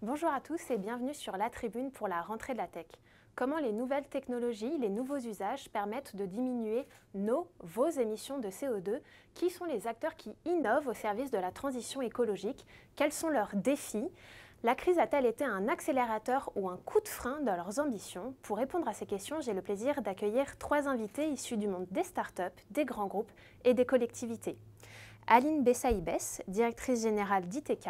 Bonjour à tous et bienvenue sur La Tribune pour la rentrée de la tech. Comment les nouvelles technologies, les nouveaux usages permettent de diminuer vos émissions de CO2? Qui sont les acteurs qui innovent au service de la transition écologique? Quels sont leurs défis? La crise a-t-elle été un accélérateur ou un coup de frein dans leurs ambitions? Pour répondre à ces questions, j'ai le plaisir d'accueillir 3 invités issus du monde des startups, des grands groupes et des collectivités. Aline Bessaïbès, directrice générale d'ITK,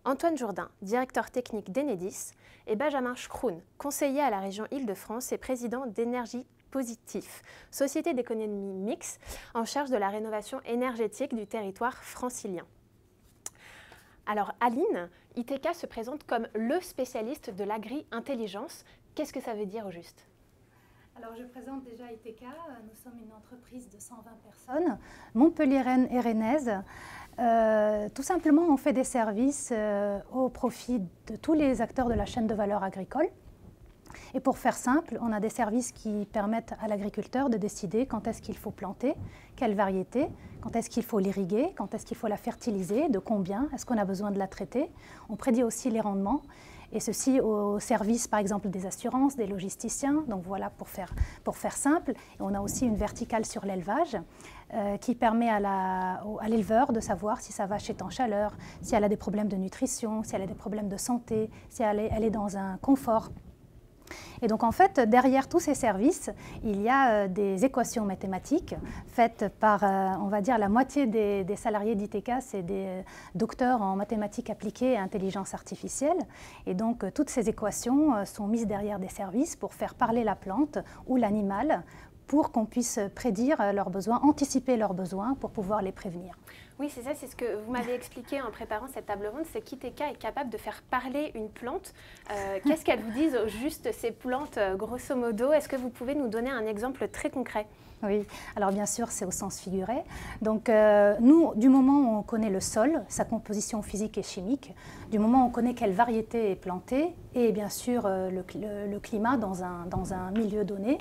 Antoine Jourdain, directeur technique d'Enedis, et Benjamin Schroun, conseiller à la région Île-de-France et président d'Énergie Positif, société d'économie mixte en charge de la rénovation énergétique du territoire francilien. Alors Aline, ITK se présente comme le spécialiste de l'agri-intelligence. Qu'est-ce que ça veut dire au juste ? Alors je présente déjà ITK, nous sommes une entreprise de 120 personnes, montpelliéraine et rennaise. Tout simplement, on fait des services au profit de tous les acteurs de la chaîne de valeur agricole. Et pour faire simple, on a des services qui permettent à l'agriculteur de décider quand est-ce qu'il faut planter, quelle variété, quand est-ce qu'il faut l'irriguer, quand est-ce qu'il faut la fertiliser, de combien, est-ce qu'on a besoin de la traiter. On prédit aussi les rendements. Et ceci au service, par exemple, des assurances, des logisticiens. Donc voilà, pour faire simple. Et on a aussi une verticale sur l'élevage qui permet à l'éleveur de savoir si sa vache est en chaleur, si elle a des problèmes de nutrition, si elle a des problèmes de santé, si elle est dans un confort. Et donc en fait, derrière tous ces services, il y a des équations mathématiques faites par, on va dire, la moitié des salariés d'ITK, c'est des docteurs en mathématiques appliquées et intelligence artificielle. Et donc toutes ces équations sont mises derrière des services pour faire parler la plante ou l'animal, pour qu'on puisse prédire leurs besoins, anticiper leurs besoins pour pouvoir les prévenir. Oui, c'est ça, c'est ce que vous m'avez expliqué en préparant cette table ronde, c'est qu'ITK est capable de faire parler une plante. Qu'est-ce qu'elles vous disent au juste, ces plantes, grosso modo? Est-ce que vous pouvez nous donner un exemple très concret? Oui, alors bien sûr, c'est au sens figuré. Donc nous, du moment où on connaît le sol, sa composition physique et chimique, du moment où on connaît quelle variété est plantée, et bien sûr le climat dans un milieu donné,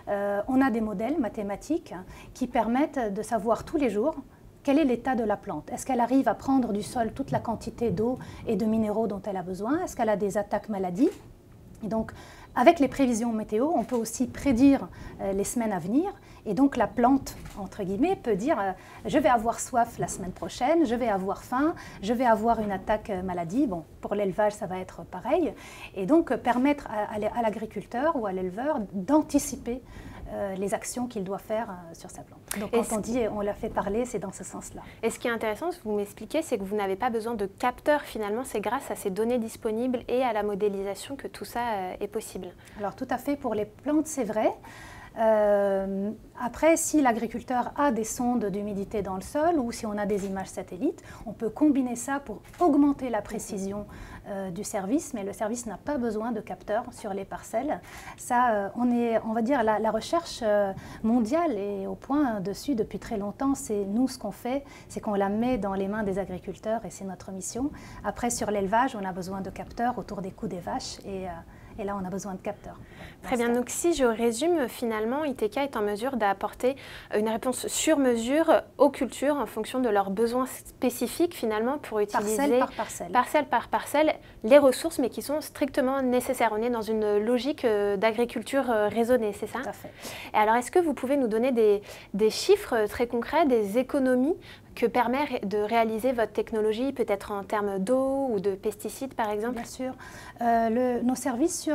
on a des modèles mathématiques qui permettent de savoir tous les jours quel est l'état de la plante. Est-ce qu'elle arrive à prendre du sol toute la quantité d'eau et de minéraux dont elle a besoin? Est-ce qu'elle a des attaques maladies? Et donc, avec les prévisions météo, on peut aussi prédire les semaines à venir. Et donc, la plante, entre guillemets, peut dire je vais avoir soif la semaine prochaine, je vais avoir faim, je vais avoir une attaque maladie. Bon, pour l'élevage, ça va être pareil. Et donc, permettre à l'agriculteur ou à l'éleveur d'anticiper les actions qu'il doit faire sur sa plante. Donc, quand on dit on la fait parler, c'est dans ce sens-là. Et ce qui est intéressant, ce que vous m'expliquez, c'est que vous n'avez pas besoin de capteurs, finalement. C'est grâce à ces données disponibles et à la modélisation que tout ça est possible. Alors, tout à fait, pour les plantes, c'est vrai. Après, si l'agriculteur a des sondes d'humidité dans le sol ou si on a des images satellites, on peut combiner ça pour augmenter la précision du service, mais le service n'a pas besoin de capteurs sur les parcelles. Ça, on va dire, la recherche mondiale est au point dessus depuis très longtemps. C'est nous, ce qu'on fait, c'est qu'on la met dans les mains des agriculteurs et c'est notre mission. Après, sur l'élevage, on a besoin de capteurs autour des coups des vaches et là, on a besoin de capteurs. Très bien. Donc, si je résume, finalement, ITK est en mesure d'apporter une réponse sur mesure aux cultures en fonction de leurs besoins spécifiques, finalement, pour utiliser parcelle par parcelle les ressources, mais qui sont strictement nécessaires. On est dans une logique d'agriculture raisonnée, c'est ça? Tout à fait. Et alors, est-ce que vous pouvez nous donner des chiffres très concrets, des économies que permet de réaliser votre technologie, peut-être en termes d'eau ou de pesticides, par exemple? Bien sûr. Nos services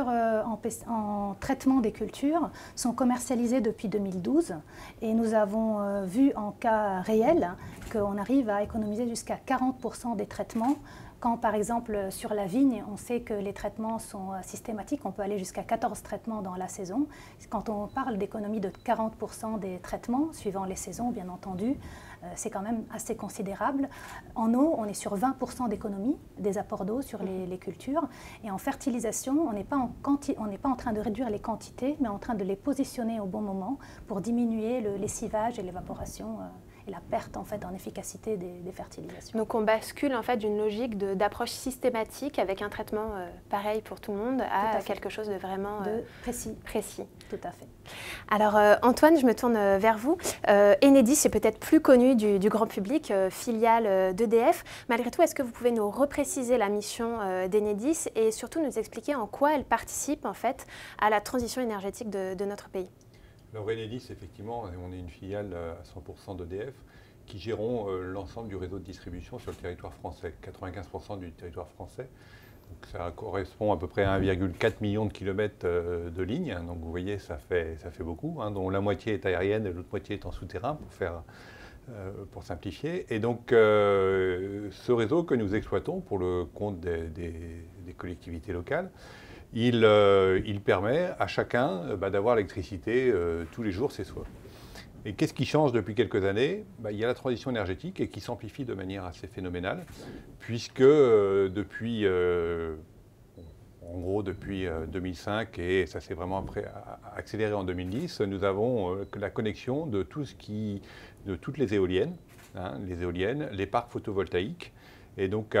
en traitement des cultures sont commercialisés depuis 2012 et nous avons vu en cas réel qu'on arrive à économiser jusqu'à 40% des traitements. Quand, par exemple, sur la vigne, on sait que les traitements sont systématiques, on peut aller jusqu'à 14 traitements dans la saison. Quand on parle d'économie de 40% des traitements, suivant les saisons, bien entendu, c'est quand même assez considérable. En eau, on est sur 20% d'économie des apports d'eau sur les cultures. Et en fertilisation, on n'est pas en train de réduire les quantités, mais en train de les positionner au bon moment pour diminuer le lessivage et l'évaporation et la perte en fait en efficacité des fertilisations. Donc on bascule en fait d'une logique d'approche systématique avec un traitement pareil pour tout le monde à quelque chose de vraiment précis. Tout à fait. Alors Antoine, je me tourne vers vous. Enedis est peut-être plus connu du grand public, filiale d'EDF. Malgré tout, est-ce que vous pouvez nous repréciser la mission d'Enedis et surtout nous expliquer en quoi elle participe en fait à la transition énergétique de notre pays? Alors Enedis, effectivement, on est une filiale à 100% d'EDF qui gérons l'ensemble du réseau de distribution sur le territoire français, 95% du territoire français. Donc ça correspond à peu près à 1,4 million de kilomètres de lignes. Donc vous voyez, ça fait beaucoup, hein, dont la moitié est aérienne et l'autre moitié est en souterrain pour simplifier. Et donc ce réseau que nous exploitons pour le compte des collectivités locales, il permet à chacun d'avoir l'électricité tous les jours chez soi. Et qu'est-ce qui change depuis quelques années? Il y a la transition énergétique et qui s'amplifie de manière assez phénoménale, puisque depuis 2005, et ça s'est vraiment accéléré en 2010, nous avons la connexion de toutes les éoliennes, les parcs photovoltaïques. Et donc,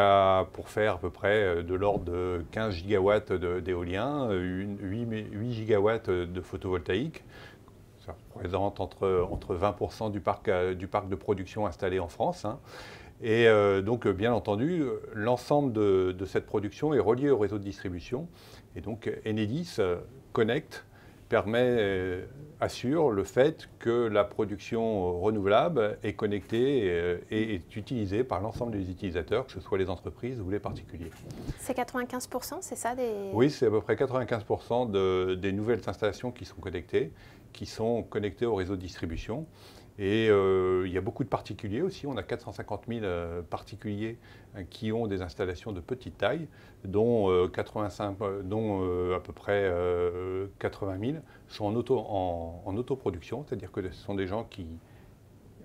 pour faire à peu près de l'ordre de 15 gigawatts d'éolien, 8 gigawatts de photovoltaïque, ça représente entre 20% du parc de production installé en France. Hein. Et donc, bien entendu, l'ensemble de cette production est relié au réseau de distribution. Et donc, Enedis connecte, assure le fait que la production renouvelable est connectée et est utilisée par l'ensemble des utilisateurs, que ce soit les entreprises ou les particuliers. C'est 95%, c'est ça Oui, c'est à peu près 95% des nouvelles installations qui sont connectées au réseau de distribution. Et il y a beaucoup de particuliers aussi. On a 450 000 particuliers qui ont des installations de petite taille, dont à peu près 80 000 sont en autoproduction, c'est-à-dire que ce sont des gens qui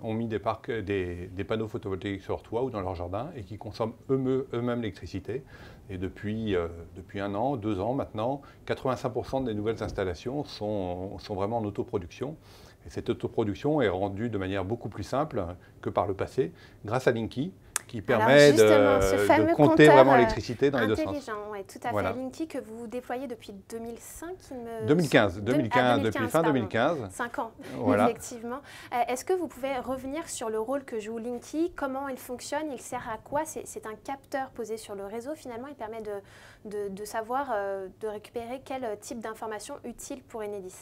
ont mis des panneaux photovoltaïques sur leur toit ou dans leur jardin et qui consomment eux-mêmes l'électricité. Et depuis 1 an, 2 ans maintenant, 85% des nouvelles installations sont vraiment en autoproduction. Et cette autoproduction est rendue de manière beaucoup plus simple que par le passé, grâce à Linky, qui permet de compter vraiment l'électricité dans les deux sens. Intelligent, oui, tout à fait. Linky que vous déployez depuis 2005, 2015, depuis fin 2015. 5 ans, voilà. Effectivement. Est-ce que vous pouvez revenir sur le rôle que joue Linky? Comment il fonctionne? Il sert à quoi? C'est un capteur posé sur le réseau. Finalement, il permet de savoir, de récupérer quel type d'informations utiles pour Enedis.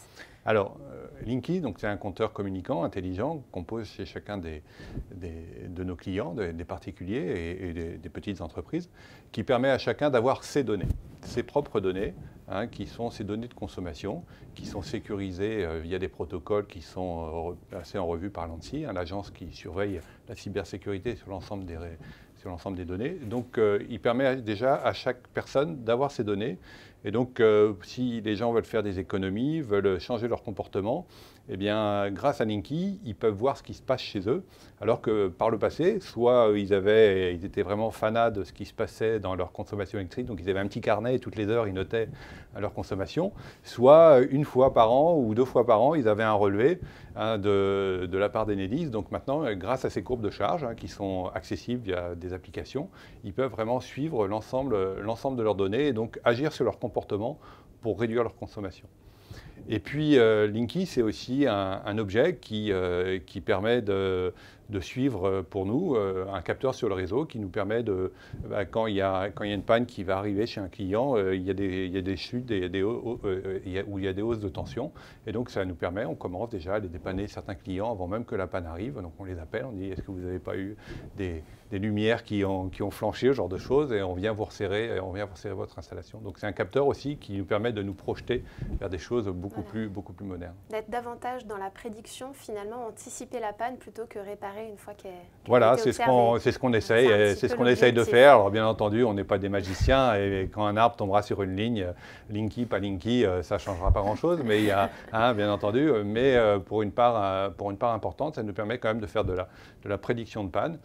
Alors, Linky, c'est un compteur communicant intelligent qu'on pose chez chacun de nos clients, des particuliers et des petites entreprises, qui permet à chacun d'avoir ses données, ses propres données, hein, qui sont ces données de consommation, qui sont sécurisées via des protocoles qui sont passés en revue par l'ANSSI, hein, l'agence qui surveille la cybersécurité sur l'ensemble des données. Donc, il permet déjà à chaque personne d'avoir ces données. Et donc, si les gens veulent faire des économies, veulent changer leur comportement, eh bien, grâce à Linky, ils peuvent voir ce qui se passe chez eux, alors que par le passé, soit ils étaient vraiment fanats de ce qui se passait dans leur consommation électrique, donc ils avaient un petit carnet et toutes les heures, ils notaient leur consommation, soit une fois par an ou 2 fois par an, ils avaient un relevé, hein, de la part d'Enedis. Donc maintenant, grâce à ces courbes de charge, hein, qui sont accessibles via des applications, ils peuvent vraiment suivre l'ensemble de leurs données et donc agir sur leur comportement pour réduire leur consommation. Et puis, Linky, c'est aussi un objet qui permet de suivre pour nous un capteur sur le réseau qui nous permet quand il y a une panne qui va arriver chez un client, il y a des chutes où il y a des hausses de tension. Et donc, ça nous permet, on commence déjà à les dépanner certains clients avant même que la panne arrive. Donc, on les appelle, on dit, est-ce que vous n'avez pas eu des lumières qui ont flanché, ce genre de choses, et on vient vous resserrer votre installation. Donc, c'est un capteur aussi qui nous permet de nous projeter vers des choses beaucoup plus modernes. D'être davantage dans la prédiction, finalement, anticiper la panne plutôt que réparer une fois qu'elle voilà, c'est ce qu'on essaye de faire. Alors bien entendu, on n'est pas des magiciens et quand un arbre tombera sur une ligne, Linky, pas Linky, ça ne changera pas grand-chose, mais il y a, bien entendu, mais pour une part importante, ça nous permet quand même de faire de la prédiction de panne,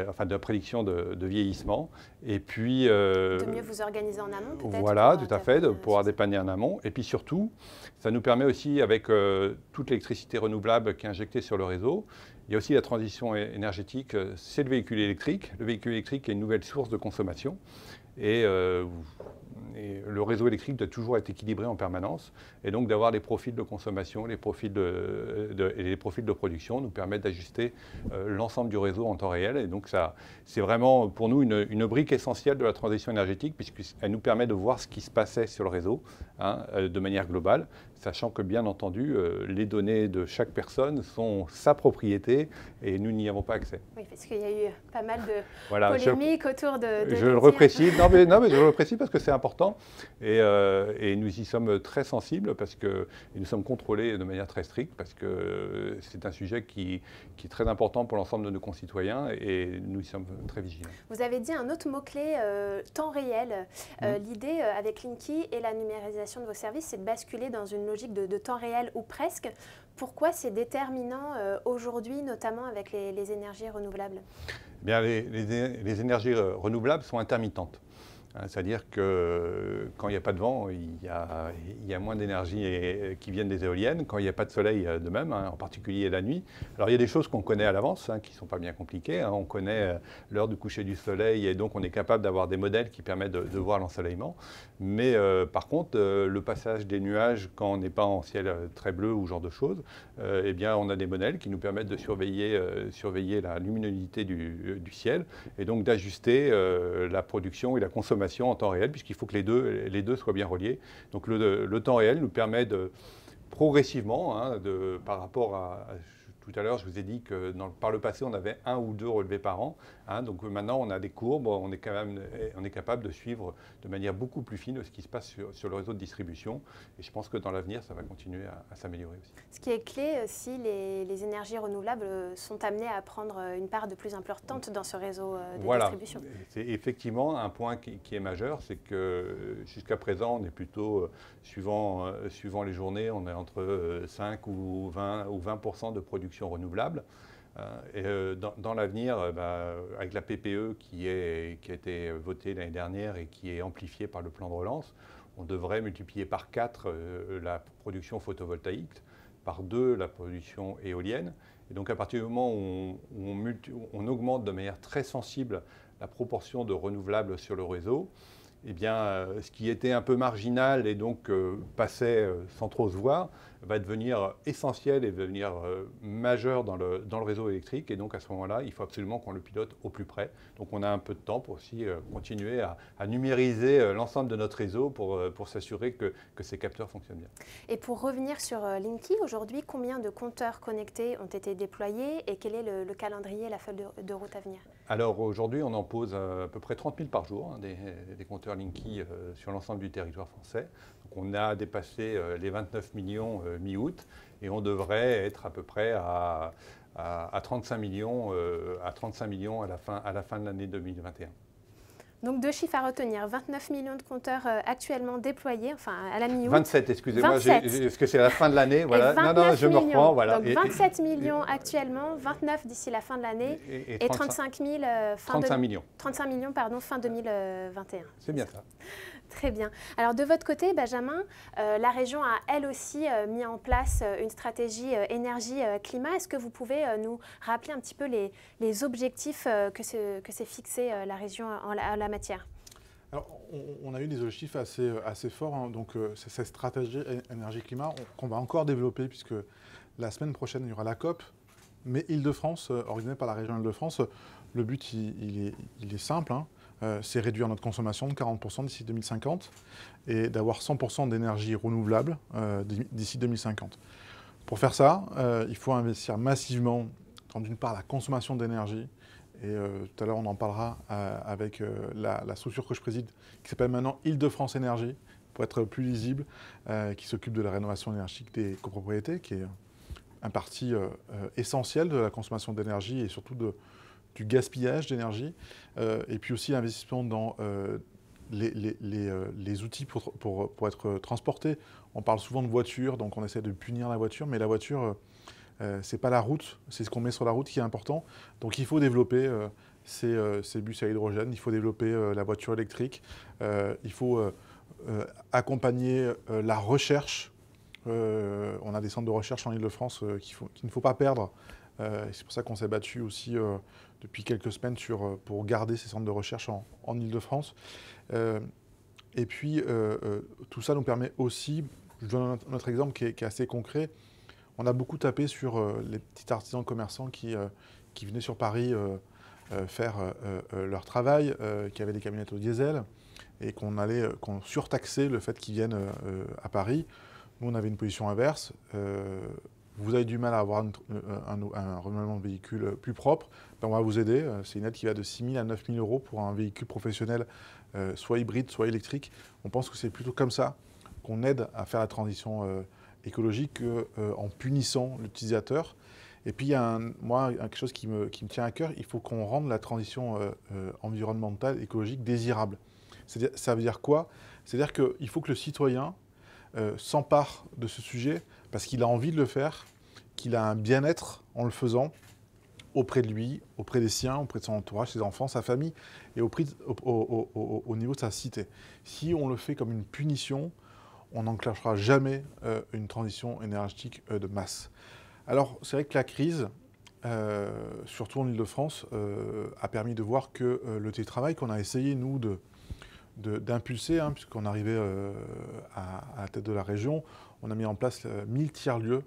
enfin de la prédiction de vieillissement. Et puis, de mieux vous organiser en amont, peut-être. Voilà, tout à fait, de pouvoir dépanner en amont. Et puis surtout, Ça nous permet aussi, avec toute l'électricité renouvelable qui est injectée sur le réseau, il y a aussi la transition énergétique, c'est le véhicule électrique. Le véhicule électrique est une nouvelle source de consommation. Et le réseau électrique doit toujours être équilibré en permanence. Et donc d'avoir les profils de consommation, les profils et les profils de production nous permettent d'ajuster l'ensemble du réseau en temps réel. Et donc c'est vraiment pour nous une brique essentielle de la transition énergétique, puisqu'elle nous permet de voir ce qui se passait sur le réseau de manière globale, sachant que bien entendu, les données de chaque personne sont sa propriété et nous n'y avons pas accès. Oui, parce qu'il y a eu pas mal de polémiques autour de je le reprécise, non mais je le reprécise parce que c'est important et nous y sommes très sensibles parce que nous sommes contrôlés de manière très stricte parce que c'est un sujet qui est très important pour l'ensemble de nos concitoyens et nous y sommes très vigilants. Vous avez dit un autre mot-clé, temps réel. L'idée avec Linky et la numérisation de vos services, c'est de basculer dans une logique de temps réel ou presque. Pourquoi c'est déterminant aujourd'hui, notamment avec les énergies renouvelables? Bien, les énergies renouvelables sont intermittentes. C'est-à-dire que quand il n'y a pas de vent, il y a moins d'énergie qui viennent des éoliennes. Quand il n'y a pas de soleil, de même, en particulier la nuit. Alors il y a des choses qu'on connaît à l'avance, qui ne sont pas bien compliquées. On connaît l'heure du coucher du soleil et donc on est capable d'avoir des modèles qui permettent de voir l'ensoleillement. Mais par contre, le passage des nuages quand on n'est pas en ciel très bleu ou ce genre de choses, eh bien on a des modèles qui nous permettent de surveiller la luminosité du ciel et donc d'ajuster la production et la consommation en temps réel, puisqu'il faut que les deux soient bien reliés. Donc le temps réel nous permet de progressivement, par rapport à tout à l'heure, je vous ai dit que par le passé, on avait 1 ou 2 relevés par an. Donc maintenant, on a des courbes, on est capable de suivre de manière beaucoup plus fine ce qui se passe sur le réseau de distribution. Et je pense que dans l'avenir, ça va continuer à s'améliorer aussi. Ce qui est clé, si les énergies renouvelables sont amenées à prendre une part de plus importante dans ce réseau de distribution. C'est effectivement un point qui est majeur, c'est que jusqu'à présent, on est plutôt, suivant les journées, on est entre 5 ou 20% de production renouvelable. Et dans l'avenir, avec la PPE qui a été votée l'année dernière et qui est amplifiée par le plan de relance, on devrait multiplier par 4 la production photovoltaïque, par 2 la production éolienne. Et donc à partir du moment où on augmente de manière très sensible la proportion de renouvelables sur le réseau, eh bien, ce qui était un peu marginal et donc passait sans trop se voir, va devenir essentiel et devenir majeur dans le réseau électrique. Et donc à ce moment-là, il faut absolument qu'on le pilote au plus près. Donc on a un peu de temps pour aussi continuer à numériser l'ensemble de notre réseau pour s'assurer que ces capteurs fonctionnent bien. Et pour revenir sur Linky, aujourd'hui, combien de compteurs connectés ont été déployés et quel est le calendrier, la feuille de route à venir? Alors aujourd'hui, on en pose à peu près 30 000 par jour, des compteurs Linky sur l'ensemble du territoire français. Donc on a dépassé les 29 millions mi-août et on devrait être à peu près à 35 millions, à la fin de l'année 2021. Donc 2 chiffres à retenir, 29 millions de compteurs actuellement déployés, enfin à la mi-août. 27, excusez-moi, parce que c'est à la fin de l'année. Voilà. Non, je me reprends. Voilà. Donc 27 millions actuellement, 29 d'ici la fin de l'année et 35 millions, fin 2021. C'est bien ça. Très bien. Alors de votre côté, Benjamin, la région a elle aussi mis en place une stratégie énergie-climat. Est-ce que vous pouvez nous rappeler un petit peu les objectifs que s'est fixé la région en la matière? Alors, on a eu des objectifs assez forts. Donc c'est cette stratégie énergie-climat qu'on va encore développer puisque la semaine prochaine, il y aura la COP, mais Île-de-France, organisée par la région Île-de-France. Le but, il est simple. C'est réduire notre consommation de 40% d'ici 2050 et d'avoir 100% d'énergie renouvelable d'ici 2050. Pour faire ça, il faut investir massivement dans d'une part la consommation d'énergie, et tout à l'heure on en parlera avec la structure que je préside, qui s'appelle maintenant Île-de-France Énergie, pour être plus lisible, qui s'occupe de la rénovation énergétique des copropriétés, qui est un parti essentiel de la consommation d'énergie et surtout du gaspillage d'énergie, et puis aussi l'investissement dans les outils pour être transportés. On parle souvent de voiture, donc on essaie de punir la voiture, mais la voiture, c'est pas la route, c'est ce qu'on met sur la route qui est important. Donc il faut développer ces bus à hydrogène, il faut développer la voiture électrique, il faut accompagner la recherche On a des centres de recherche en Île-de-France qu'il ne faut pas perdre. C'est pour ça qu'on s'est battu aussi depuis quelques semaines pour garder ces centres de recherche en Île-de-France. Et puis, tout ça nous permet aussi, je donne un autre exemple qui est assez concret, on a beaucoup tapé sur les petits artisans commerçants qui venaient sur Paris faire leur travail, qui avaient des camionnettes au diesel, et qu'on surtaxait le fait qu'ils viennent à Paris. Nous, on avait une position inverse. Vous avez du mal à avoir un renouvellement de véhicule plus propre, ben on va vous aider. C'est une aide qui va de 6 000 à 9 000 euros pour un véhicule professionnel, soit hybride, soit électrique. On pense que c'est plutôt comme ça qu'on aide à faire la transition écologique en punissant l'utilisateur. Et puis, il y a quelque chose qui me tient à cœur, il faut qu'on rende la transition environnementale, écologique désirable. Ça veut dire quoi? C'est-à-dire qu'il faut que le citoyen s'empare de ce sujet parce qu'il a envie de le faire, qu'il a un bien-être en le faisant auprès de lui, auprès des siens, auprès de son entourage, ses enfants, sa famille et au niveau de sa cité. Si on le fait comme une punition, on n'enclenchera jamais une transition énergétique de masse. Alors, c'est vrai que la crise, surtout en Île-de-France, a permis de voir que le télétravail qu'on a essayé, nous, d'impulser, puisqu'on arrivait à la tête de la région, on a mis en place 1000 tiers-lieux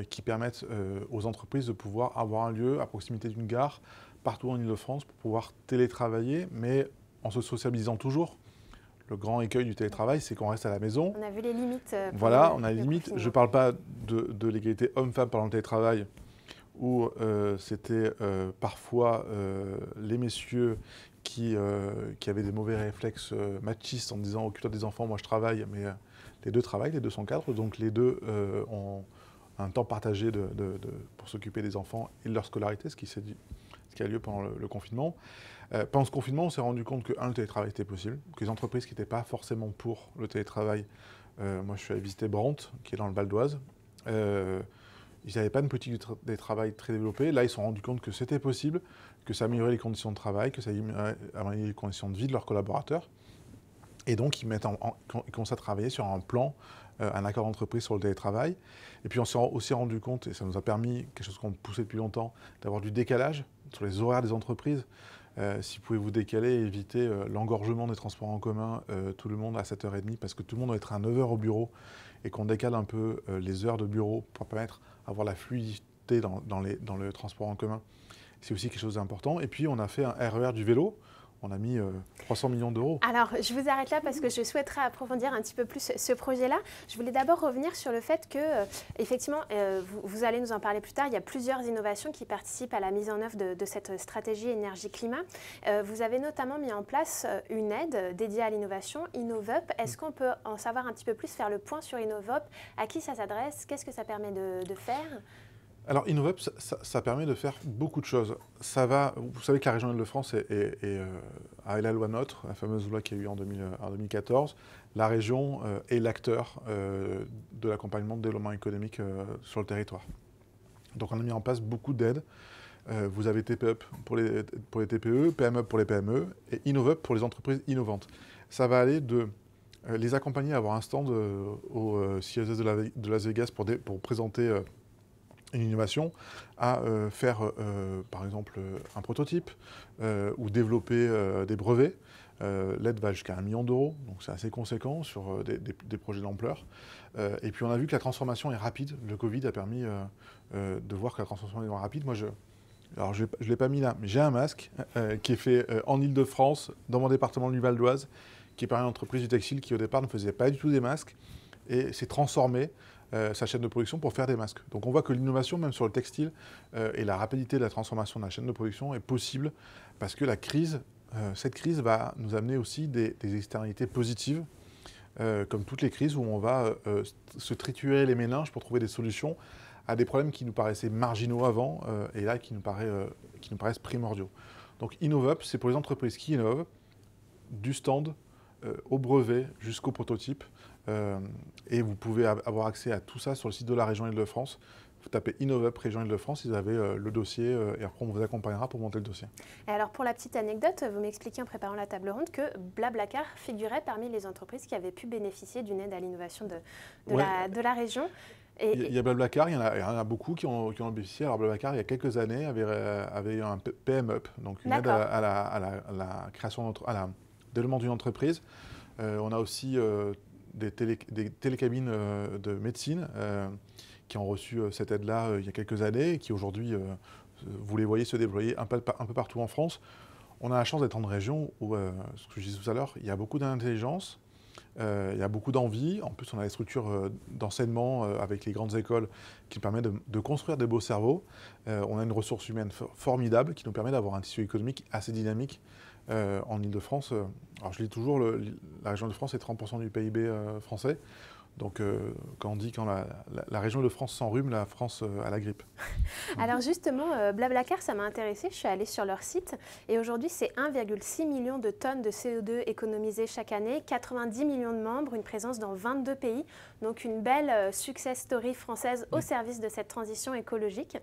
qui permettent aux entreprises de pouvoir avoir un lieu à proximité d'une gare partout en Île-de-France pour pouvoir télétravailler, mais en se sociabilisant toujours. Le grand écueil du télétravail, c'est qu'on reste à la maison. On a vu les limites. Voilà, on a les limites. Je ne parle pas de l'égalité homme-femme pendant le télétravail, où c'était parfois les messieurs qui avaient des mauvais réflexes machistes en disant « occupe-toi des enfants, moi je travaille », mais les deux travaillent, les deux sont cadres, donc les deux ont un temps partagé pour s'occuper des enfants et de leur scolarité, ce qui a lieu pendant le confinement. Pendant ce confinement, on s'est rendu compte que, le télétravail était possible, que les entreprises qui n'étaient pas forcément pour le télétravail, moi je suis allé visiter Brandt, qui est dans le Val d'Oise, ils n'avaient pas une politique de télétravail très développée. Là, ils se sont rendus compte que c'était possible, que ça améliorait les conditions de travail, que ça améliorait les conditions de vie de leurs collaborateurs. Et donc, ils commencent à travailler sur un plan, un accord d'entreprise sur le télétravail. Et puis, on s'est aussi rendu compte, et ça nous a permis, quelque chose qu'on poussait depuis longtemps, d'avoir du décalage sur les horaires des entreprises. Si vous pouvez vous décaler et éviter l'engorgement des transports en commun, tout le monde à 7h30, parce que tout le monde doit être à 9h au bureau, et qu'on décale un peu les heures de bureau pour permettre d'avoir la fluidité dans le transport en commun. C'est aussi quelque chose d'important. Et puis, on a fait un RER du vélo. On a mis 300 millions d'euros. Alors, je vous arrête là parce que je souhaiterais approfondir un petit peu plus ce projet-là. Je voulais d'abord revenir sur le fait que, effectivement, vous allez nous en parler plus tard, il y a plusieurs innovations qui participent à la mise en œuvre de cette stratégie énergie-climat. Vous avez notamment mis en place une aide dédiée à l'innovation, InnovUp. Est-ce qu'on peut en savoir un petit peu plus, faire le point sur InnovUp? À qui ça s'adresse? Qu'est-ce que ça permet de faire? Alors, InnovUp, ça permet de faire beaucoup de choses. Vous savez que la région Île-de-France a la loi NOTRe, la fameuse loi qu'il y a eu en 2014. La région est l'acteur de l'accompagnement de développement économique sur le territoire. Donc, on a mis en place beaucoup d'aides. Vous avez TPUP pour les TPE, PMUP pour les PME et InnovUp pour les entreprises innovantes. Ça va aller de les accompagner à avoir un stand au CES de Las Vegas pour présenter une innovation, à faire par exemple un prototype ou développer des brevets. L'aide va jusqu'à 1 million d'euros, donc c'est assez conséquent sur des projets d'ampleur. Et puis on a vu que la transformation est rapide. Le Covid a permis de voir que la transformation est rapide. Moi, je ne l'ai pas mis là, mais j'ai un masque qui est fait en Île-de-France, dans mon département du Val d'Oise, qui est par une entreprise du textile qui au départ ne faisait pas du tout des masques et s'est transformée sa chaîne de production pour faire des masques. Donc on voit que l'innovation, même sur le textile, et la rapidité de la transformation de la chaîne de production est possible parce que cette crise va nous amener aussi des externalités positives, comme toutes les crises où on va se triturer les méninges pour trouver des solutions à des problèmes qui nous paraissaient marginaux avant et là qui nous paraissent primordiaux. Donc InnovUp, c'est pour les entreprises qui innovent, du stand au brevet jusqu'au prototype. Et vous pouvez avoir accès à tout ça sur le site de la région Île-de-France. vous tapez InnovUp Région Île-de-France, vous avez le dossier et après on vous accompagnera pour monter le dossier. Et alors pour la petite anecdote, vous m'expliquez en préparant la table ronde que Blablacar figurait parmi les entreprises qui avaient pu bénéficier d'une aide à l'innovation de la région. Il y a Blablacar, il y en a beaucoup qui ont bénéficié. Alors Blablacar, il y a quelques années, avait eu un PMUp, donc une aide à la création, à la développement d'une entreprise. On a aussi des télécabines de médecine qui ont reçu cette aide-là il y a quelques années et qui aujourd'hui, vous les voyez se déployer un peu partout en France. On a la chance d'être dans une région où, ce que je disais tout à l'heure, il y a beaucoup d'intelligence. Il y a beaucoup d'envie. En plus, on a les structures d'enseignement avec les grandes écoles qui permettent de construire des beaux cerveaux. On a une ressource humaine formidable qui nous permet d'avoir un tissu économique assez dynamique en Île-de-France. Alors, je lis toujours, la région de France est 30% du PIB français. Donc, quand on dit quand la région de France s'enrhume, la France a la grippe. Alors justement, Blablacar, ça m'a intéressé. Je suis allée sur leur site et aujourd'hui, c'est 1,6 million de tonnes de CO2 économisées chaque année, 90 millions de membres, une présence dans 22 pays. Donc une belle success story française au service de cette transition écologique.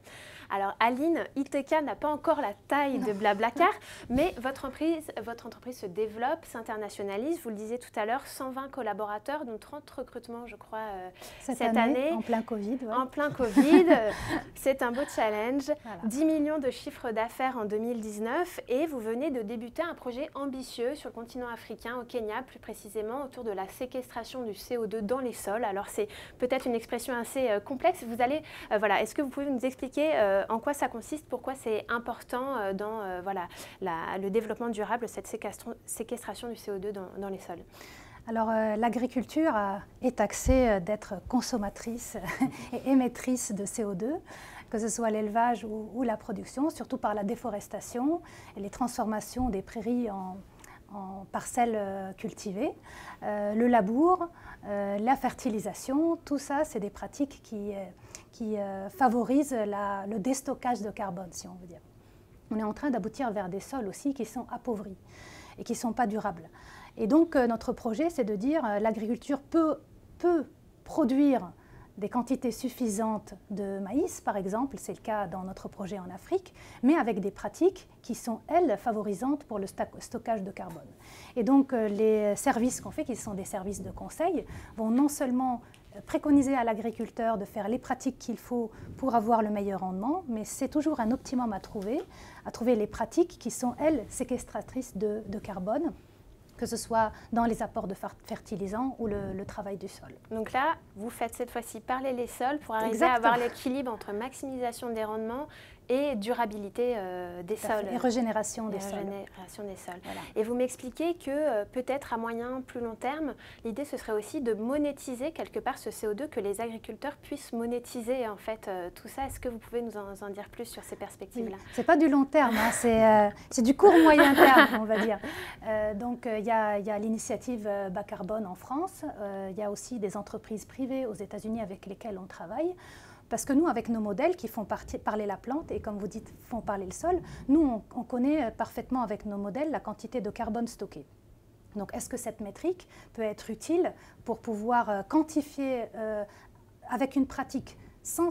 Alors Aline, ITK n'a pas encore la taille de Blablacar, mais votre entreprise se développe, s'internationalise. Vous le disiez tout à l'heure, 120 collaborateurs, dont 30 recrutements, je crois, cette année. En plein Covid. Ouais. En plein Covid. C'est un beau challenge. Voilà. 10 millions de chiffres d'affaires en 2019 et vous venez de débuter un projet ambitieux sur le continent africain, au Kenya, plus précisément autour de la séquestration du CO2 dans les sols. Alors c'est peut-être une expression assez complexe. Vous allez, voilà, est-ce que vous pouvez nous expliquer en quoi ça consiste, pourquoi c'est important dans voilà, le développement durable, cette séquestration du CO2 dans les sols? Alors, l'agriculture est taxée d'être consommatrice et émettrice de CO2, que ce soit l'élevage ou la production, surtout par la déforestation et les transformations des prairies en parcelles cultivées, le labour, la fertilisation, tout ça, c'est des pratiques qui favorisent le déstockage de carbone, si on veut dire. On est en train d'aboutir vers des sols aussi qui sont appauvris et qui ne sont pas durables. Et donc, notre projet, c'est de dire l'agriculture peut produire des quantités suffisantes de maïs, par exemple, c'est le cas dans notre projet en Afrique, mais avec des pratiques qui sont, elles, favorisantes pour le stockage de carbone. Et donc, les services qu'on fait, qui sont des services de conseil, vont non seulement préconiser à l'agriculteur de faire les pratiques qu'il faut pour avoir le meilleur rendement, mais c'est toujours un optimum à trouver les pratiques qui sont, elles, séquestratrices de carbone, que ce soit dans les apports de fertilisants ou le travail du sol. Donc là, vous faites cette fois-ci parler les sols pour arriver Exactement. à avoir l'équilibre entre maximisation des rendements et durabilité des sols. Et régénération des sols. Voilà. Et vous m'expliquez que peut-être à moyen, plus long terme, l'idée ce serait aussi de monétiser quelque part ce CO2, que les agriculteurs puissent monétiser en fait tout ça. Est-ce que vous pouvez nous en dire plus sur ces perspectives-là? Oui. C'est pas du long terme, hein, c'est du court moyen terme, on va dire. Donc il y a l'initiative Bas Carbone en France, il y a aussi des entreprises privées aux États-Unis avec lesquelles on travaille. Parce que nous, avec nos modèles qui font parler la plante et, comme vous dites, font parler le sol, nous, on connaît parfaitement avec nos modèles la quantité de carbone stocké. Donc, est-ce que cette métrique peut être utile pour pouvoir quantifier avec une pratique sans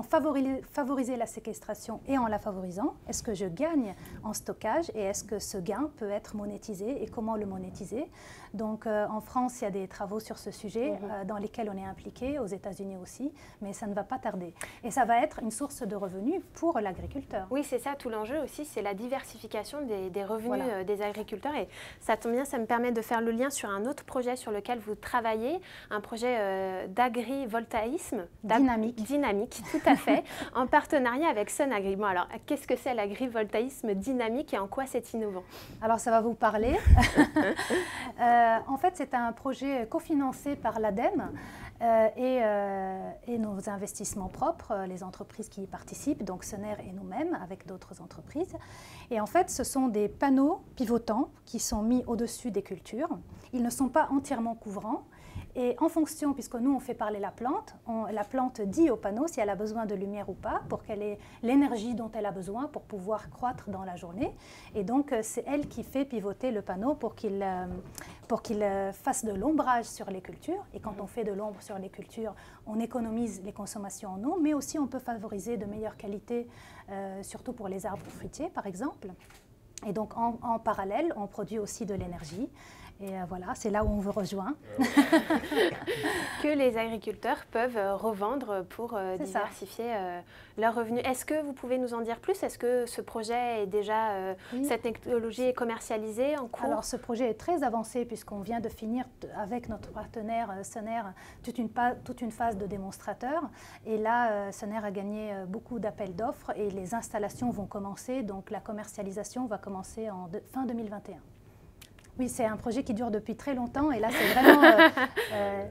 favoriser la séquestration et en la favorisant? Est-ce que je gagne en stockage et est-ce que ce gain peut être monétisé et comment le monétiser? Donc en France, il y a des travaux sur ce sujet dans lesquels on est impliqué, aux États-Unis aussi, mais ça ne va pas tarder. Et ça va être une source de revenus pour l'agriculteur. Oui, c'est ça, tout l'enjeu aussi, c'est la diversification des revenus voilà. des agriculteurs. Et ça tombe bien, ça me permet de faire le lien sur un autre projet sur lequel vous travaillez, un projet d'agrivoltaïsme. Dynamique, tout à fait, en partenariat avec Sunagri. Bon, alors, qu'est-ce que c'est l'agrivoltaïsme dynamique et en quoi c'est innovant? Alors, ça va vous parler. En fait, c'est un projet cofinancé par l'ADEME et nos investissements propres, les entreprises qui y participent, donc Sener et nous-mêmes, avec d'autres entreprises. Et en fait, ce sont des panneaux pivotants qui sont mis au-dessus des cultures. Ils ne sont pas entièrement couvrants. Et en fonction, puisque nous on fait parler la plante dit au panneau si elle a besoin de lumière ou pas, pour qu'elle ait l'énergie dont elle a besoin pour pouvoir croître dans la journée. Et donc c'est elle qui fait pivoter le panneau pour qu'il fasse de l'ombrage sur les cultures. Et quand on fait de l'ombre sur les cultures, on économise les consommations en eau, mais aussi on peut favoriser de meilleures qualités, surtout pour les arbres fruitiers par exemple. Et donc en parallèle, on produit aussi de l'énergie. Et voilà, c'est là où on vous rejoint. Que les agriculteurs peuvent revendre pour diversifier leurs revenus. Est-ce que vous pouvez nous en dire plus? Est-ce que ce projet est déjà, cette technologie est commercialisée en cours? Alors ce projet est très avancé puisqu'on vient de finir avec notre partenaire Soner toute une phase de démonstrateur. Et là, Soner a gagné beaucoup d'appels d'offres et les installations vont commencer. Donc la commercialisation va commencer en fin 2021. Oui, c'est un projet qui dure depuis très longtemps et là, c'est vraiment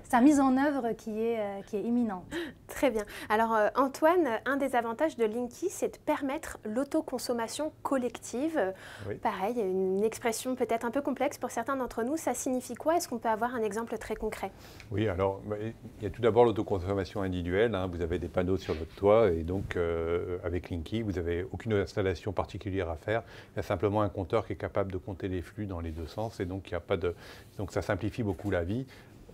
sa mise en œuvre qui est imminente. Très bien. Alors Antoine, un des avantages de Linky, c'est de permettre l'autoconsommation collective. Oui. Pareil, une expression peut-être un peu complexe pour certains d'entre nous. Ça signifie quoi? Est-ce qu'on peut avoir un exemple très concret? Oui, alors il y a tout d'abord l'autoconsommation individuelle. Hein. Vous avez des panneaux sur votre toit et donc avec Linky, vous n'avez aucune installation particulière à faire. Il y a simplement un compteur qui est capable de compter les flux dans les deux sens. Et donc, donc ça simplifie beaucoup la vie.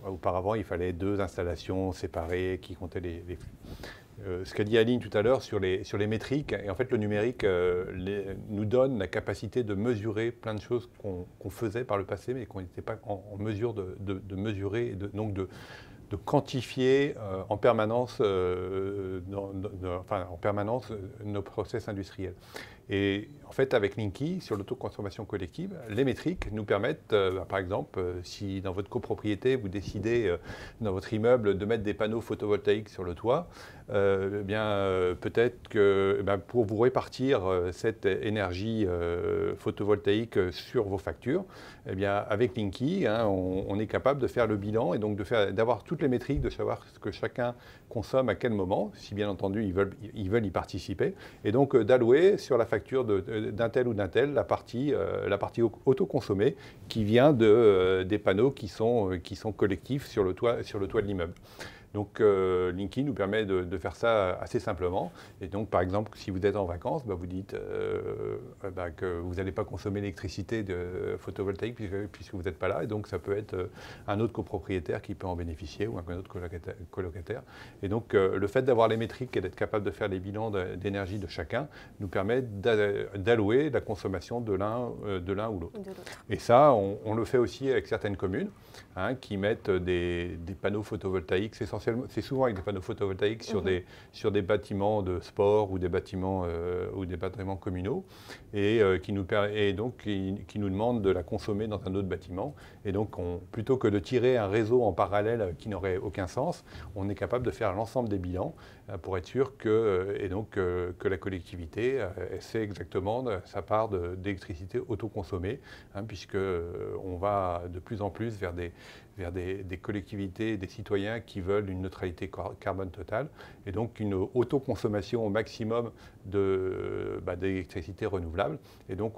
Auparavant, il fallait 2 installations séparées qui comptaient les flux. Ce qu'a dit Aline tout à l'heure sur les métriques, et en fait le numérique nous donne la capacité de mesurer plein de choses qu'on faisait par le passé, mais qu'on n'était pas en mesure de mesurer, et donc de quantifier en permanence, nos process industriels. Et en fait, avec Linky, sur l'autoconsommation collective, les métriques nous permettent, par exemple, si dans votre copropriété, vous décidez dans votre immeuble de mettre des panneaux photovoltaïques sur le toit, peut-être que pour vous répartir cette énergie photovoltaïque sur vos factures, avec Linky, on est capable de faire le bilan et donc d'avoir toutes les métriques, de savoir ce que chacun consomme à quel moment, si bien entendu ils veulent y participer, et donc d'allouer sur la facture d'un tel ou d'un tel la partie autoconsommée qui vient des panneaux qui sont collectifs sur le toit de l'immeuble. Donc Linky nous permet de faire ça assez simplement. Et donc par exemple, si vous êtes en vacances, vous dites que vous n'allez pas consommer l'électricité photovoltaïque puisque vous n'êtes pas là. Et donc ça peut être un autre copropriétaire qui peut en bénéficier ou un autre colocataire. Et donc le fait d'avoir les métriques et d'être capable de faire les bilans d'énergie de chacun nous permet d'allouer la consommation de l'un ou l'autre. Et ça, on le fait aussi avec certaines communes qui mettent des panneaux photovoltaïques. C'est souvent avec des panneaux photovoltaïques sur des bâtiments de sport ou des bâtiments communaux et qui nous demandent de la consommer dans un autre bâtiment. Et donc, plutôt que de tirer un réseau en parallèle qui n'aurait aucun sens, on est capable de faire l'ensemble des bilans pour être sûr que la collectivité sait exactement sa part d'électricité autoconsommée, puisqu'on va de plus en plus vers des collectivités, des citoyens qui veulent une neutralité carbone totale et donc une autoconsommation au maximum d'électricité renouvelable. Et donc,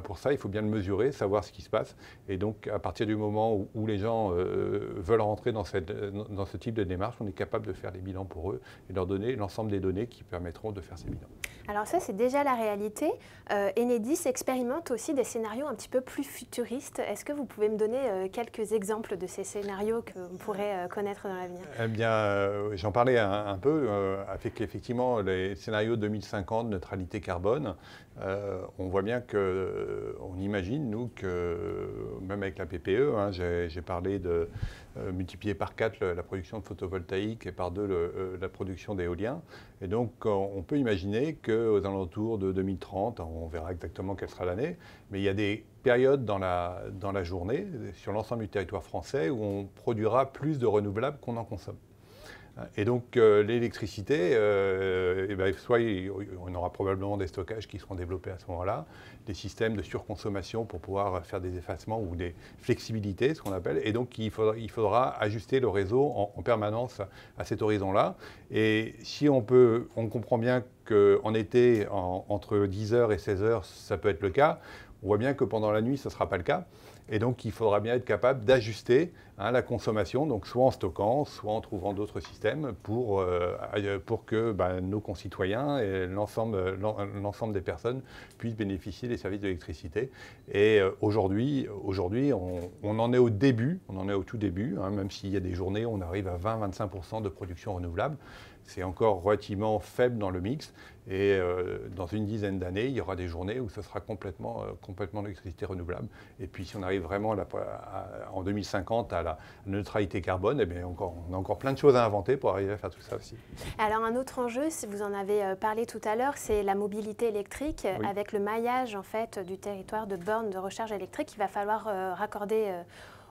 pour ça, il faut bien le mesurer, savoir ce qui se passe. Et donc, à partir du moment où les gens veulent rentrer dans ce type de démarche, on est capable de faire les bilans pour eux et leur donner l'ensemble des données qui permettront de faire ces bilans. Alors ça, c'est déjà la réalité. Enedis expérimente aussi des scénarios un petit peu plus futuristes. Est-ce que vous pouvez me donner quelques exemples de ces scénarios qu'on pourrait connaître dans l'avenir? Eh bien, j'en parlais un peu. Avec effectivement les scénarios 2050, neutralité carbone, on voit bien qu'on imagine, nous, que même avec la PPE, j'ai parlé de multiplier par 4 la production de photovoltaïque et par 2 la production d'éolien. Et donc, on peut imaginer qu'aux alentours de 2030, on verra exactement quelle sera l'année, mais il y a des périodes dans la journée, sur l'ensemble du territoire français, où on produira plus de renouvelables qu'on en consomme. Et donc l'électricité, soit on aura probablement des stockages qui seront développés à ce moment-là, des systèmes de surconsommation pour pouvoir faire des effacements ou des flexibilités, ce qu'on appelle. Et donc il faudra ajuster le réseau en permanence à cet horizon-là. Et si on comprend bien qu'en été, entre 10h et 16h, ça peut être le cas, on voit bien que pendant la nuit, ce ne sera pas le cas. Et donc, il faudra bien être capable d'ajuster la consommation, donc soit en stockant, soit en trouvant d'autres systèmes pour que nos concitoyens et l'ensemble des personnes puissent bénéficier des services d'électricité. Et aujourd'hui, on en est au début, on en est au tout début, même s'il y a des journées où on arrive à 20-25% de production renouvelable. C'est encore relativement faible dans le mix. Et dans une dizaine d'années, il y aura des journées où ce sera complètement d'électricité renouvelable. Et puis si on arrive vraiment en 2050 à la neutralité carbone, eh bien, on a encore plein de choses à inventer pour arriver à faire tout ça aussi. Alors un autre enjeu, si vous en avez parlé tout à l'heure, c'est la mobilité électrique, oui, avec le maillage en fait, du territoire de bornes de recharge électrique qu'il va falloir raccorder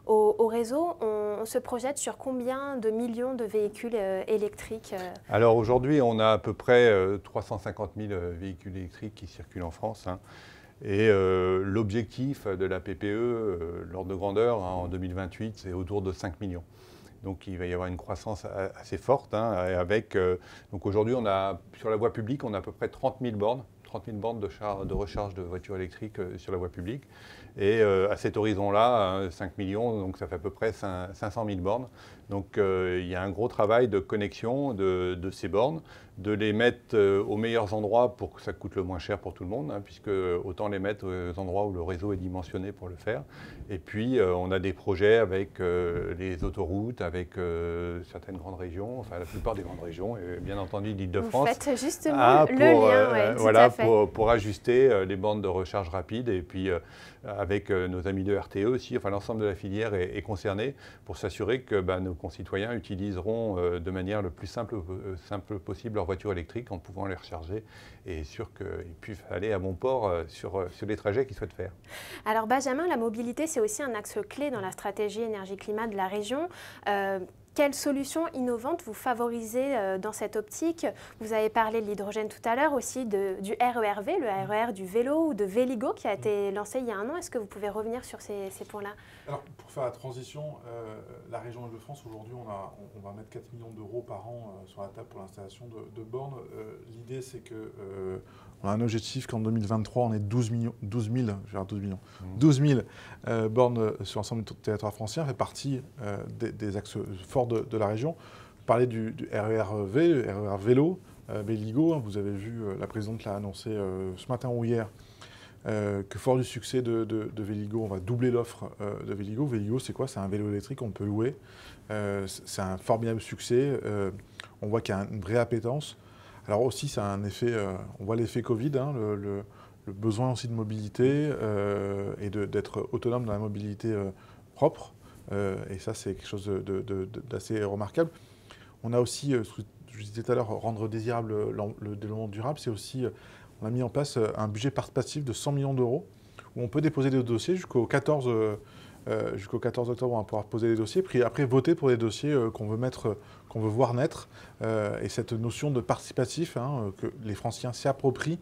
au réseau. On se projette sur combien de millions de véhicules électriques Alors aujourd'hui, on a à peu près 350 000 véhicules électriques qui circulent en France. Et l'objectif de la PPE, l'ordre de grandeur, en 2028, c'est autour de 5 millions. Donc il va y avoir une croissance assez forte. Donc aujourd'hui, sur la voie publique, on a à peu près 30 000 bornes. 30 000 bornes de recharge de voitures électriques sur la voie publique. Et à cet horizon-là, 5 millions, donc ça fait à peu près 500 000 bornes. Donc il y a un gros travail de connexion de ces bornes, de les mettre aux meilleurs endroits pour que ça coûte le moins cher pour tout le monde, puisque autant les mettre aux endroits où le réseau est dimensionné pour le faire. Et puis on a des projets avec les autoroutes, avec certaines grandes régions, enfin la plupart des grandes régions, et bien entendu l'Île-de-France. Vous faites justement le lien, tout à fait. Pour ajuster les bornes de recharge rapide, et puis avec nos amis de RTE aussi, enfin l'ensemble de la filière est concerné pour s'assurer que nos concitoyens utiliseront de manière le plus simple possible leur voiture électrique en pouvant les recharger et sûr qu'ils puissent aller à bon port sur les trajets qu'ils souhaitent faire. Alors Benjamin, la mobilité, c'est aussi un axe clé dans la stratégie énergie-climat de la région. Quelles solutions innovantes vous favorisez dans cette optique? Vous avez parlé de l'hydrogène tout à l'heure, aussi du RERV, le RER du vélo ou de Véligo qui a été lancé il y a un an. Est-ce que vous pouvez revenir sur ces points-là? Alors, pour faire la transition, la région Île-de-France, aujourd'hui, on va mettre 4 millions d'euros par an sur la table pour l'installation de bornes. L'idée, c'est qu'on a un objectif qu'en 2023, on ait 12 000 bornes sur l'ensemble du territoire français. Ça fait partie des axes forts de la région. Vous parlez du RERV, le RER vélo, Véligo. Vous avez vu, la présidente l'a annoncé ce matin ou hier, que fort du succès de Véligo, on va doubler l'offre de Véligo. Véligo, c'est quoi? C'est un vélo électrique qu'on peut louer. C'est un formidable succès. On voit qu'il y a une vraie appétence. Alors aussi, ça a un effet, on voit l'effet Covid, le besoin aussi de mobilité et d'être autonome dans la mobilité propre. Et ça, c'est quelque chose d'assez remarquable. On a aussi, je disais tout à l'heure, rendre désirable le développement durable. C'est aussi, on a mis en place un budget participatif de 100 millions d'euros où on peut déposer des dossiers jusqu'au 14 octobre. On va pouvoir poser des dossiers, puis après voter pour les dossiers qu'on veut voir naître. Et cette notion de participatif, que les Franciens s'approprient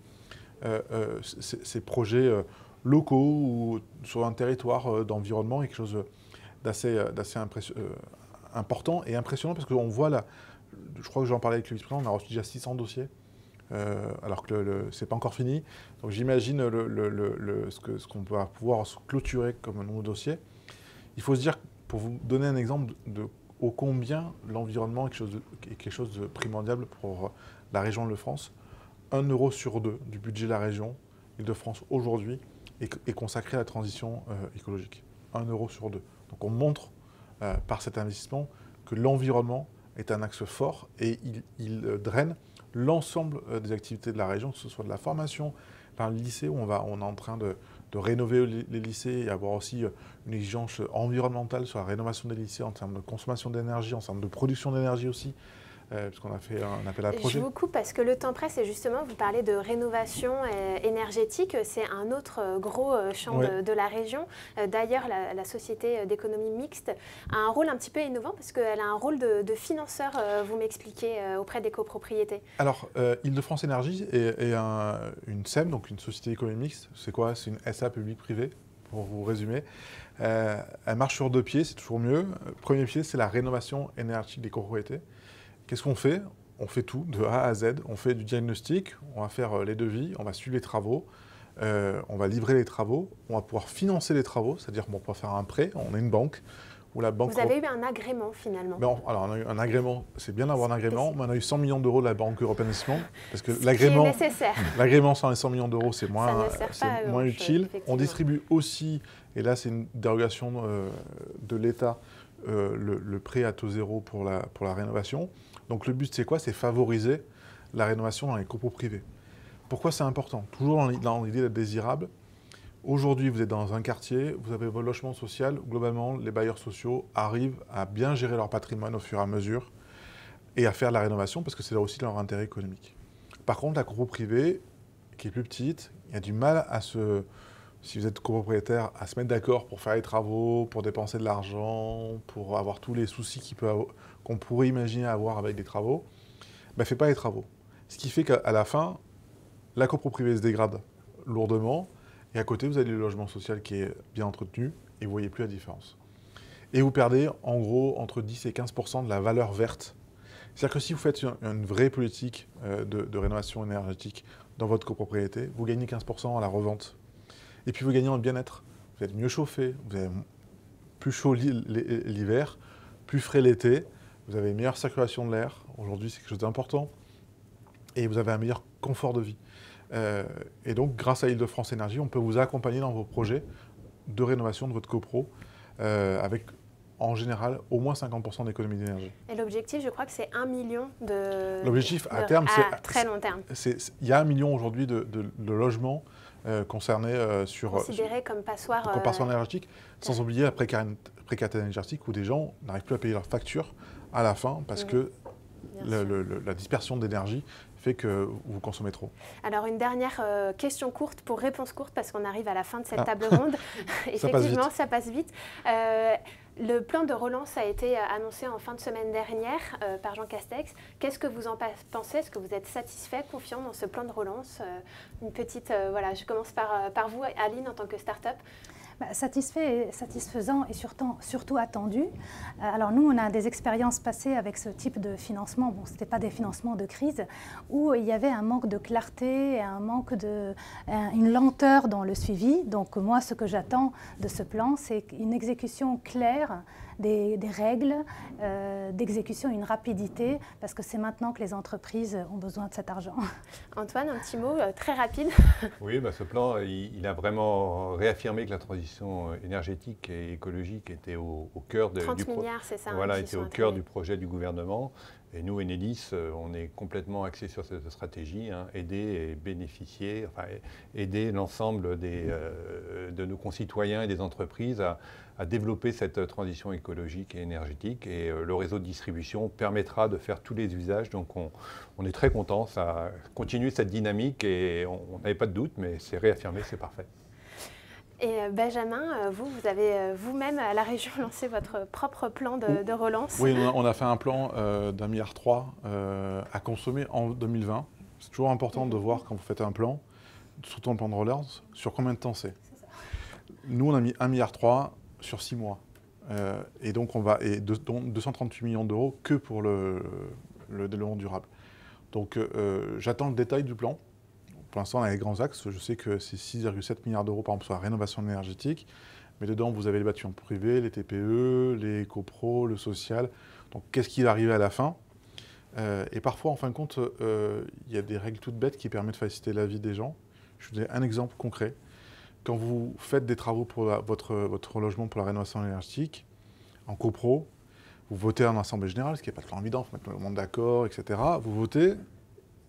ces projets locaux ou sur un territoire d'environnement, est quelque chose d'assez important et impressionnant parce qu'on voit là, je crois que j'en parlais avec le vice-président, on a reçu déjà 600 dossiers, alors que c'est pas encore fini. Donc j'imagine ce qu'on va pouvoir clôturer comme un nouveau dossier. Il faut se dire, pour vous donner un exemple de ô combien l'environnement est quelque chose de primordial pour la région Île-de-France, 1 euro sur 2 du budget de la région Île-de-France aujourd'hui est consacré à la transition écologique. 1 euro sur 2. Donc on montre par cet investissement que l'environnement est un axe fort et il draine l'ensemble des activités de la région, que ce soit de la formation, par le lycée où on est en train de rénover les lycées et avoir aussi une exigence environnementale sur la rénovation des lycées en termes de consommation d'énergie, en termes de production d'énergie aussi, puisqu'on a fait un appel à projet. Je vous coupe parce que le temps presse et justement vous parlez de rénovation énergétique, c'est un autre gros champ de la région. D'ailleurs la société d'économie mixte a un rôle un petit peu innovant parce qu'elle a un rôle de financeur, vous m'expliquez, auprès des copropriétés. Alors Île-de-France Énergie est une SEM, donc une société d'économie mixte. C'est quoi? C'est une SA publique-privée, pour vous résumer. Elle marche sur 2 pieds, c'est toujours mieux. Premier pied, c'est la rénovation énergétique des copropriétés. Qu'est-ce qu'on fait? On fait tout, de A à Z. On fait du diagnostic, on va faire les devis, on va suivre les travaux. on va livrer les travaux, on va pouvoir financer les travaux, c'est-à-dire qu'on va pouvoir faire un prêt, on est une banque. Où la banque Vous avez eu un agrément finalement. Ben, alors on a eu un agrément, c'est bien d'avoir un agrément, mais on a eu 100 millions d'euros de la Banque européenne d'investissement, parce que l'agrément sans les 100 millions d'euros, c'est moins utile. On distribue aussi, et là c'est une dérogation de l'État, le prêt à taux zéro pour la rénovation. Donc le but c'est quoi? C'est favoriser la rénovation dans les copros privés. Pourquoi c'est important? Toujours dans l'idée d'être désirable. Aujourd'hui, vous êtes dans un quartier, vous avez votre logement social. Globalement, les bailleurs sociaux arrivent à bien gérer leur patrimoine au fur et à mesure et à faire de la rénovation parce que c'est là aussi leur intérêt économique. Par contre, la copro privée, qui est plus petite, il y a du mal si vous êtes copropriétaire, à se mettre d'accord pour faire les travaux, pour dépenser de l'argent, pour avoir tous les soucis qu'on pourrait imaginer avoir avec des travaux. Ben, fait pas les travaux. Ce qui fait qu'à la fin, la copro privée se dégrade lourdement. Et à côté, vous avez le logement social qui est bien entretenu et vous ne voyez plus la différence. Et vous perdez en gros entre 10 et 15% de la valeur verte. C'est-à-dire que si vous faites une vraie politique de rénovation énergétique dans votre copropriété, vous gagnez 15% à la revente. Et puis vous gagnez en bien-être. Vous êtes mieux chauffé, vous avez plus chaud l'hiver, plus frais l'été, vous avez une meilleure circulation de l'air. Aujourd'hui, c'est quelque chose d'important. Et vous avez un meilleur confort de vie. Et donc, grâce à Île-de-France Énergie, on peut vous accompagner dans vos projets de rénovation de votre copro avec, en général, au moins 50% d'économie d'énergie. Et l'objectif, je crois que c'est 1 million de... L'objectif, à terme, c'est... À très long terme. Il y a 1 million aujourd'hui de logements concernés considérés comme passoires énergétiques, sans oublier la précarité énergétique où des gens n'arrivent plus à payer leurs factures à la fin parce que la dispersion d'énergie fait que vous consommez trop. Alors une dernière question courte pour réponse courte parce qu'on arrive à la fin de cette table ronde. Effectivement, ça passe vite. Le plan de relance a été annoncé en fin de semaine dernière par Jean Castex. Qu'est-ce que vous en pensez? Est-ce que vous êtes satisfait, confiant dans ce plan de relance? Une petite, voilà, je commence par vous, Aline, en tant que start-up. Satisfait, satisfaisant et surtout attendu. Alors nous, on a des expériences passées avec ce type de financement. Bon, ce n'était pas des financements de crise, où il y avait un manque de clarté, une lenteur dans le suivi. Donc moi, ce que j'attends de ce plan, c'est une exécution claire des règles d'exécution, une rapidité, parce que c'est maintenant que les entreprises ont besoin de cet argent. Antoine, un petit mot très rapide. Oui, ce plan, il a vraiment réaffirmé que la transition énergétique et écologique était au cœur du projet du gouvernement. Et nous, Enedis, on est complètement axé sur cette stratégie, aider et bénéficier, aider l'ensemble de nos concitoyens et des entreprises à développer cette transition écologique et énergétique. Et le réseau de distribution permettra de faire tous les usages. Donc on est très content, ça continue cette dynamique et on n'avait pas de doute, mais c'est réaffirmé, c'est parfait. Et Benjamin, vous avez vous-même à la région lancé votre propre plan de relance. Oui, on a fait un plan d'1,3 milliard à consommer en 2020. C'est toujours important de voir quand vous faites un plan, surtout un plan de relance, sur combien de temps c'est. Nous, on a mis 1,3 milliard sur 6 mois. Et donc, 238 millions d'euros que pour le développement durable. Donc, j'attends le détail du plan. Pour l'instant, on a les grands axes. Je sais que c'est 6,7 milliards d'euros, par exemple, sur la rénovation énergétique. Mais dedans, vous avez les bâtiments privés, les TPE, les copros, le social. Donc, qu'est-ce qui va arriver à la fin? Et parfois, en fin de compte, il y a des règles toutes bêtes qui permettent de faciliter la vie des gens. Je vous donne un exemple concret. Quand vous faites des travaux pour votre logement pour la rénovation énergétique, en copro, vous votez en assemblée générale, ce qui n'est pas trop évident, il faut mettre le monde d'accord, etc. Vous votez.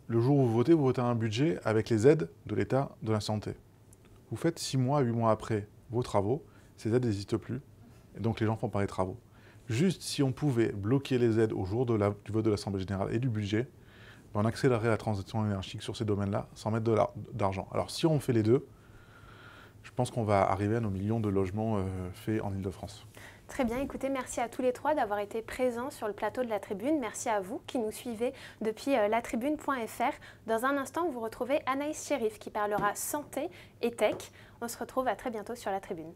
Le jour où vous votez un budget avec les aides de l'État de la santé. Vous faites 6 mois, 8 mois après vos travaux, ces aides n'existent plus, et donc les gens font pas les travaux. Juste si on pouvait bloquer les aides au jour du vote de l'Assemblée générale et du budget, on accélérerait la transition énergétique sur ces domaines-là sans mettre d'argent. Alors si on fait les deux, je pense qu'on va arriver à nos millions de logements faits en Île-de-France. Très bien, écoutez, merci à tous les trois d'avoir été présents sur le plateau de La Tribune. Merci à vous qui nous suivez depuis latribune.fr. Dans un instant, vous retrouvez Anaïs Chérif qui parlera santé et tech. On se retrouve à très bientôt sur La Tribune.